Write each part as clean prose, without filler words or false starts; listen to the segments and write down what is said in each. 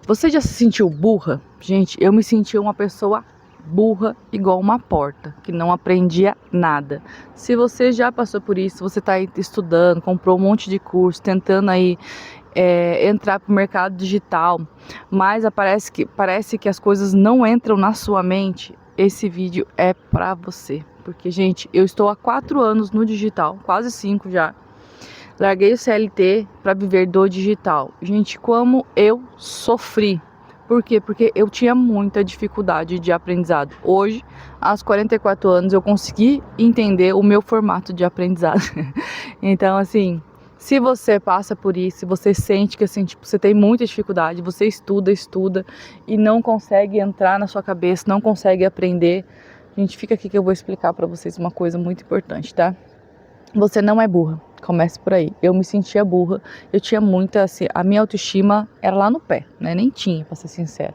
Você já se sentiu burra? Gente, eu me senti uma pessoa burra igual uma porta, que não aprendia nada. Se você já passou por isso, você está aí estudando, comprou um monte de curso, tentando aí entrar para o mercado digital, mas parece que as coisas não entram na sua mente, esse vídeo é para você. Porque, gente, eu estou há 4 anos no digital, quase 5 já. Larguei o CLT para viver do digital. Gente, como eu sofri. Por quê? Porque eu tinha muita dificuldade de aprendizado. Hoje, aos 44 anos, eu consegui entender o meu formato de aprendizado. Então, assim, se você passa por isso, se você sente que assim, tipo, você tem muita dificuldade, você estuda e não consegue entrar na sua cabeça, não consegue aprender, gente, fica aqui que eu vou explicar para vocês uma coisa muito importante, tá? Você não é burra, comece por aí. Eu me sentia burra, eu tinha muita, assim, a minha autoestima era lá no pé, né? Nem tinha, pra ser sincera.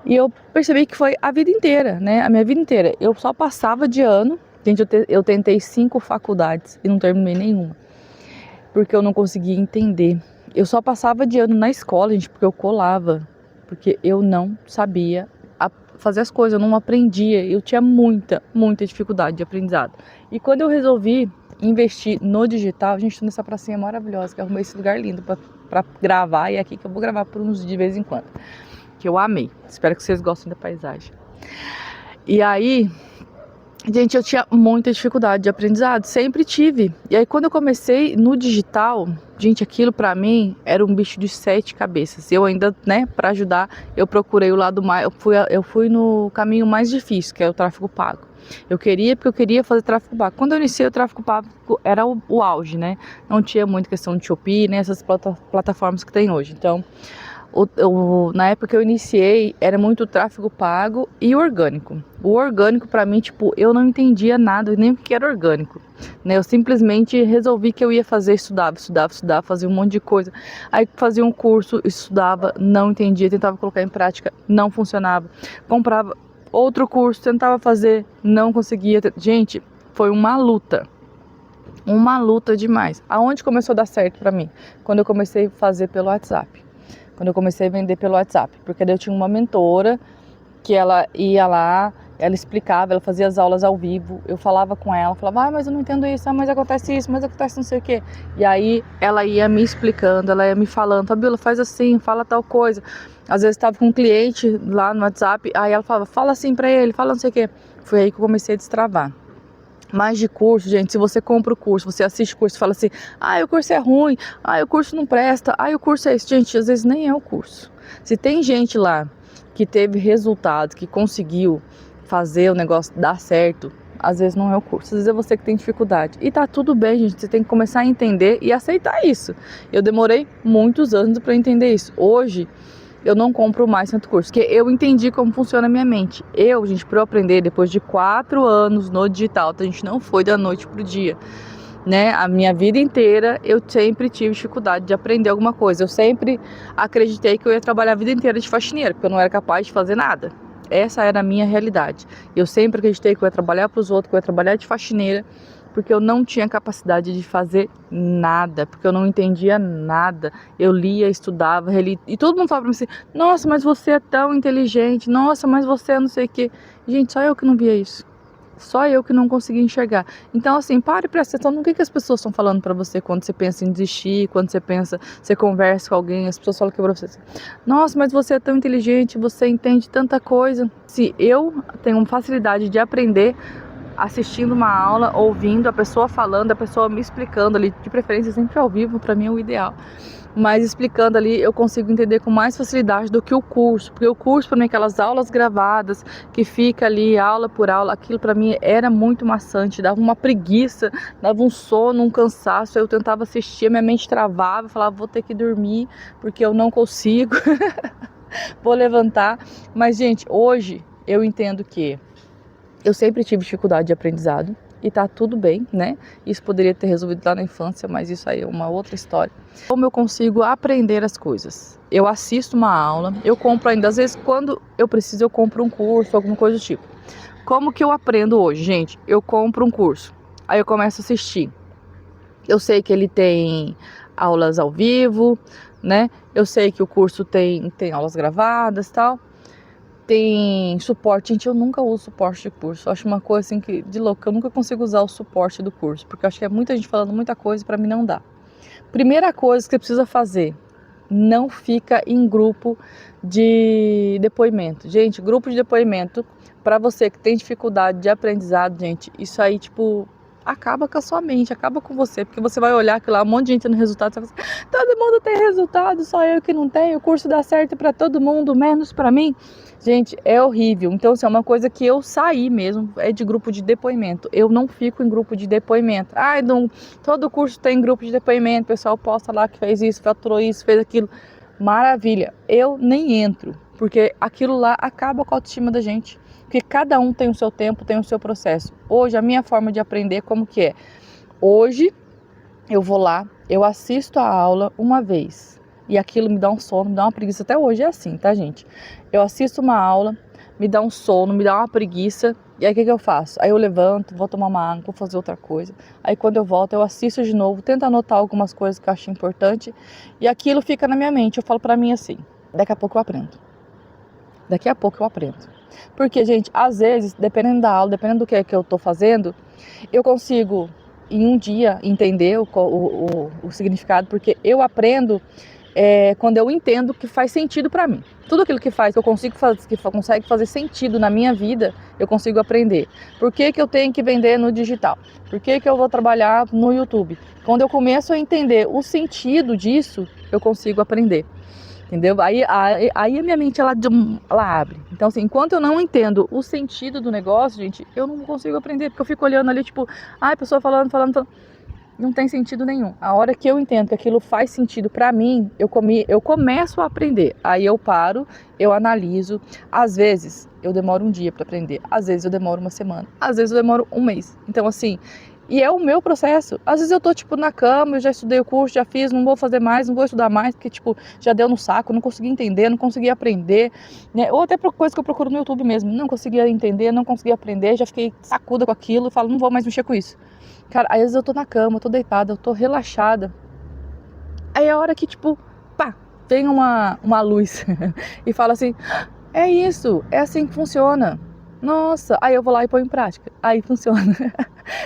E eu percebi que foi a vida inteira, né? A minha vida inteira. Eu só passava de ano, gente, eu tentei 5 faculdades e não terminei nenhuma, porque eu não conseguia entender. Eu só passava de ano na escola, gente, porque eu colava, porque eu não sabia fazer as coisas, eu não aprendia, eu tinha muita dificuldade de aprendizado. E quando eu resolvi investir no digital, gente, tô nessa pracinha maravilhosa, que eu arrumei esse lugar lindo pra gravar, e é aqui que eu vou gravar por uns de vez em quando, que eu amei. Espero que vocês gostem da paisagem. E aí, gente, eu tinha muita dificuldade de aprendizado, sempre tive. E aí quando eu comecei no digital, gente, aquilo pra mim era um bicho de 7 cabeças. Eu ainda, né, pra ajudar, eu procurei o lado mais, eu fui no caminho mais difícil, que é o tráfego pago. Eu queria, porque eu queria fazer tráfego pago. Quando eu iniciei o tráfego pago, era o auge, né? Não tinha muita questão de Shopee, nem essas plataformas que tem hoje. Então, na época que eu iniciei, era muito tráfego pago e orgânico. O orgânico, pra mim, tipo, eu não entendia nada, nem o que era orgânico, né? Eu simplesmente resolvi que eu ia fazer, estudava, fazia um monte de coisa. Aí fazia um curso, estudava, não entendia, tentava colocar em prática, não funcionava. Comprava outro curso, tentava fazer, não conseguia. Gente, foi uma luta demais. Aonde começou a dar certo pra mim? Quando eu comecei a fazer pelo WhatsApp. Quando eu comecei a vender pelo WhatsApp, porque daí eu tinha uma mentora que ela ia lá, ela explicava, ela fazia as aulas ao vivo, eu falava com ela, falava, mas eu não entendo isso, mas acontece isso, mas acontece não sei o quê. E aí ela ia me explicando, ela ia me falando, Fabiola, faz assim, fala tal coisa. Às vezes estava com um cliente lá no WhatsApp, aí ela falava, fala assim pra ele, fala não sei o quê. Foi aí que eu comecei a destravar. Mais de curso, gente, se você compra o curso, você assiste o curso e fala assim, o curso é ruim, o curso não presta, o curso é isso. Gente, às vezes nem é o curso. Se tem gente lá que teve resultado, que conseguiu fazer o negócio dar certo, às vezes não é o curso, às vezes é você que tem dificuldade. E tá tudo bem, gente, você tem que começar a entender e aceitar isso. Eu demorei muitos anos para entender isso. Hoje, eu não compro mais tanto curso, porque eu entendi como funciona a minha mente. Gente, para eu aprender, depois de 4 anos no digital, a gente não foi da noite pro dia, né? A minha vida inteira, eu sempre tive dificuldade de aprender alguma coisa. Eu sempre acreditei que eu ia trabalhar a vida inteira de faxineira, porque eu não era capaz de fazer nada. Essa era a minha realidade. Eu sempre acreditei que eu ia trabalhar para os outros, que eu ia trabalhar de faxineira, porque eu não tinha capacidade de fazer nada, porque eu não entendia nada. Eu lia, estudava, relia, e todo mundo falava pra mim assim, nossa, mas você é tão inteligente, nossa, mas você é não sei o quê. Gente, só eu que não via isso. Só eu que não conseguia enxergar. Então, assim, pare e presta atenção no que as pessoas estão falando pra você quando você pensa em desistir, quando você conversa com alguém, as pessoas falam que pra você assim, nossa, mas você é tão inteligente, você entende tanta coisa. Se eu tenho facilidade de aprender assistindo uma aula, ouvindo a pessoa falando, a pessoa me explicando ali, de preferência sempre ao vivo, para mim é o ideal. Mas explicando ali, eu consigo entender com mais facilidade do que o curso, porque o curso para mim, aquelas aulas gravadas, que fica ali aula por aula, aquilo para mim era muito maçante, dava uma preguiça, dava um sono, um cansaço, eu tentava assistir, minha mente travava, falava, vou ter que dormir, porque eu não consigo, vou levantar. Mas, gente, hoje eu entendo que eu sempre tive dificuldade de aprendizado e tá tudo bem, né? Isso poderia ter resolvido lá na infância, mas isso aí é uma outra história. Como eu consigo aprender as coisas? Eu assisto uma aula, eu compro ainda, às vezes quando eu preciso eu compro um curso, alguma coisa do tipo. Como que eu aprendo hoje, gente? Eu compro um curso, aí eu começo a assistir. Eu sei que ele tem aulas ao vivo, né? Eu sei que o curso tem aulas gravadas e tal, tem suporte. Gente, eu nunca uso suporte de curso. Eu acho uma coisa assim que de louco. Eu nunca consigo usar o suporte do curso, porque eu acho que é muita gente falando muita coisa e pra mim não dá. Primeira coisa que você precisa fazer: não fica em grupo de depoimento. Gente, grupo de depoimento, para você que tem dificuldade de aprendizado, gente, isso aí, tipo, acaba com a sua mente, acaba com você, porque você vai olhar que lá um monte de gente tendo resultado, você vai falar assim, todo mundo tem resultado, só eu que não tenho, o curso dá certo para todo mundo, menos para mim. Gente, é horrível. Então, assim, é uma coisa que eu saí mesmo, é de grupo de depoimento. Eu não fico em grupo de depoimento. Ai, não, todo curso tem grupo de depoimento, o pessoal posta lá que fez isso, faturou isso, fez aquilo. Maravilha. Eu nem entro, porque aquilo lá acaba com a autoestima da gente. Porque cada um tem o seu tempo, tem o seu processo. Hoje, a minha forma de aprender, como que é? Hoje, eu vou lá, eu assisto a aula uma vez. E aquilo me dá um sono, me dá uma preguiça. Até hoje é assim, tá, gente? Eu assisto uma aula, me dá um sono, me dá uma preguiça. E aí o que eu faço? Aí eu levanto, vou tomar uma água, vou fazer outra coisa. Aí quando eu volto, eu assisto de novo, tento anotar algumas coisas que eu acho importante. E aquilo fica na minha mente. Eu falo pra mim assim, daqui a pouco eu aprendo. Daqui a pouco eu aprendo. Porque, gente, às vezes, dependendo da aula, dependendo do que é que eu tô fazendo, eu consigo em um dia entender o significado, porque eu aprendo quando eu entendo que faz sentido para mim. Tudo aquilo que faz, que eu consigo fazer, que consegue fazer sentido na minha vida, eu consigo aprender. Por que eu tenho que vender no digital? Por que eu vou trabalhar no YouTube? Quando eu começo a entender o sentido disso, eu consigo aprender. Entendeu? Aí a minha mente ela abre. Então, assim, enquanto eu não entendo o sentido do negócio, gente, eu não consigo aprender, porque eu fico olhando ali, tipo, a pessoa falando, não tem sentido nenhum. A hora que eu entendo que aquilo faz sentido pra mim, eu começo a aprender. Aí eu paro, eu analiso. Às vezes eu demoro um dia para aprender, às vezes eu demoro uma semana, às vezes eu demoro um mês. Então, assim, e é o meu processo. Às vezes eu tô, tipo, na cama, eu já estudei o curso, já fiz, não vou fazer mais, não vou estudar mais, porque, tipo, já deu no saco, não consegui entender, não consegui aprender, né? Ou até por coisa que eu procuro no YouTube mesmo, não conseguia entender, não conseguia aprender, já fiquei sacuda com aquilo, e falo, não vou mais mexer com isso. Cara, às vezes eu tô na cama, eu tô deitada, eu tô relaxada. Aí é a hora que, tipo, pá, vem uma luz e fala assim, é isso, é assim que funciona. Nossa, aí eu vou lá e ponho em prática. Aí funciona.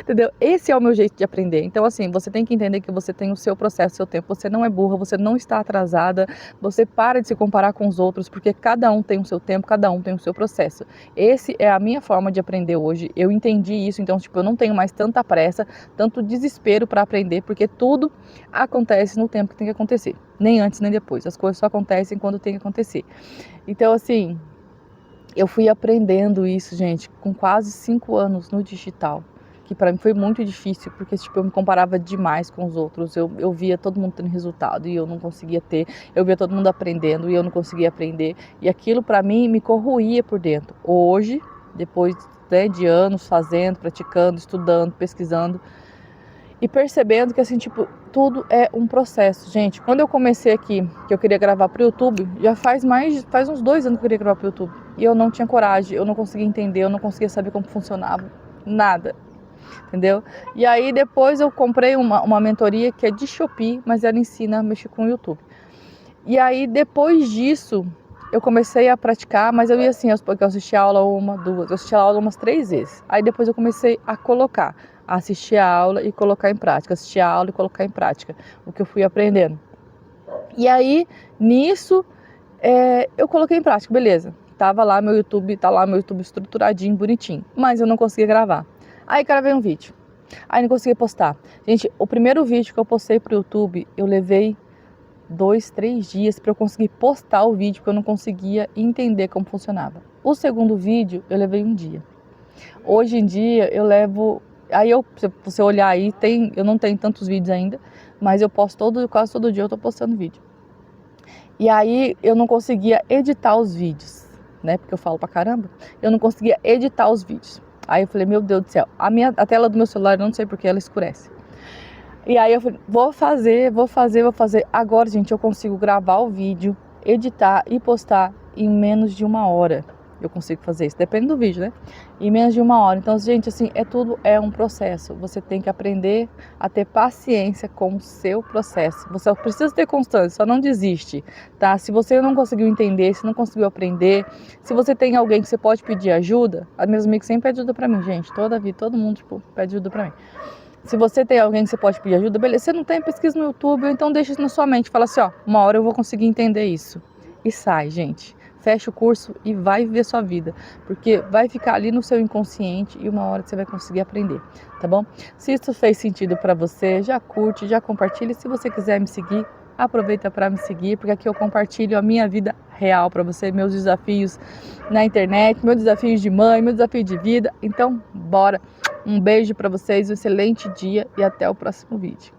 Entendeu? Esse é o meu jeito de aprender. Então, assim, você tem que entender que você tem o seu processo, o seu tempo. Você não é burra, você não está atrasada. Você para de se comparar com os outros, porque cada um tem o seu tempo, cada um tem o seu processo. Esse é a minha forma de aprender hoje. Eu entendi isso, então, tipo, eu não tenho mais tanta pressa, tanto desespero para aprender, porque tudo acontece no tempo que tem que acontecer. Nem antes, nem depois. As coisas só acontecem quando tem que acontecer. Então, assim, eu fui aprendendo isso, gente, com quase 5 anos no digital, que para mim foi muito difícil, porque tipo, eu me comparava demais com os outros, eu via todo mundo tendo resultado e eu não conseguia ter, eu via todo mundo aprendendo e eu não conseguia aprender, e aquilo para mim me corroía por dentro. Hoje, depois, né, de anos fazendo, praticando, estudando, pesquisando, e percebendo que, assim, tipo, tudo é um processo. Gente, quando eu comecei aqui, que eu queria gravar pro YouTube, já faz uns 2 anos que eu queria gravar pro YouTube. E eu não tinha coragem, eu não conseguia entender, eu não conseguia saber como funcionava, nada, entendeu? E aí depois eu comprei uma mentoria que é de Shopee, mas ela ensina a mexer com o YouTube. E aí depois disso, eu comecei a praticar, mas eu ia assim, eu assisti a aula uma, duas, eu assisti a aula umas 3 vezes. Aí depois eu comecei a colocar, a assistir a aula e colocar em prática, assistir a aula e colocar em prática, o que eu fui aprendendo. E aí, nisso, eu coloquei em prática, beleza. Tava lá meu YouTube, tá lá meu YouTube estruturadinho, bonitinho, mas eu não conseguia gravar. Aí gravei um vídeo, aí não conseguia postar. Gente, o primeiro vídeo que eu postei pro YouTube, eu levei 2, 3 dias para eu conseguir postar o vídeo, porque eu não conseguia entender como funcionava. O segundo vídeo eu levei um dia. Hoje em dia eu levo, aí se você olhar aí, eu não tenho tantos vídeos ainda, mas eu posto quase todo dia eu tô postando vídeo. E aí eu não conseguia editar os vídeos, né? Porque eu falo pra caramba, eu não conseguia editar os vídeos. Aí eu falei, meu Deus do céu, a tela do meu celular, eu não sei porque ela escurece. E aí eu falei, vou fazer. Agora, gente, eu consigo gravar o vídeo, editar e postar em menos de 1 hora. eu consigo fazer isso. Depende do vídeo, né? Em menos de 1 hora. Então, gente, assim, tudo é um processo. Você tem que aprender a ter paciência com o seu processo. Você precisa ter constância, só não desiste, tá? Se você não conseguiu entender, se não conseguiu aprender, se você tem alguém que você pode pedir ajuda, as minhas amigas sempre pedem ajuda pra mim, gente. Toda vida, todo mundo, tipo, pede ajuda pra mim. Se você tem alguém que você pode pedir ajuda, beleza. Você não tem, pesquisa no YouTube, então deixa isso na sua mente. Fala assim, ó, 1 hora eu vou conseguir entender isso. E sai, gente. Fecha o curso e vai viver sua vida. Porque vai ficar ali no seu inconsciente e 1 hora você vai conseguir aprender, tá bom? Se isso fez sentido pra você, já curte, já compartilha. Se você quiser me seguir, aproveita para me seguir, porque aqui eu compartilho a minha vida real para você, meus desafios na internet, meus desafios de mãe, meu desafio de vida. Então, bora! Um beijo para vocês, um excelente dia e até o próximo vídeo.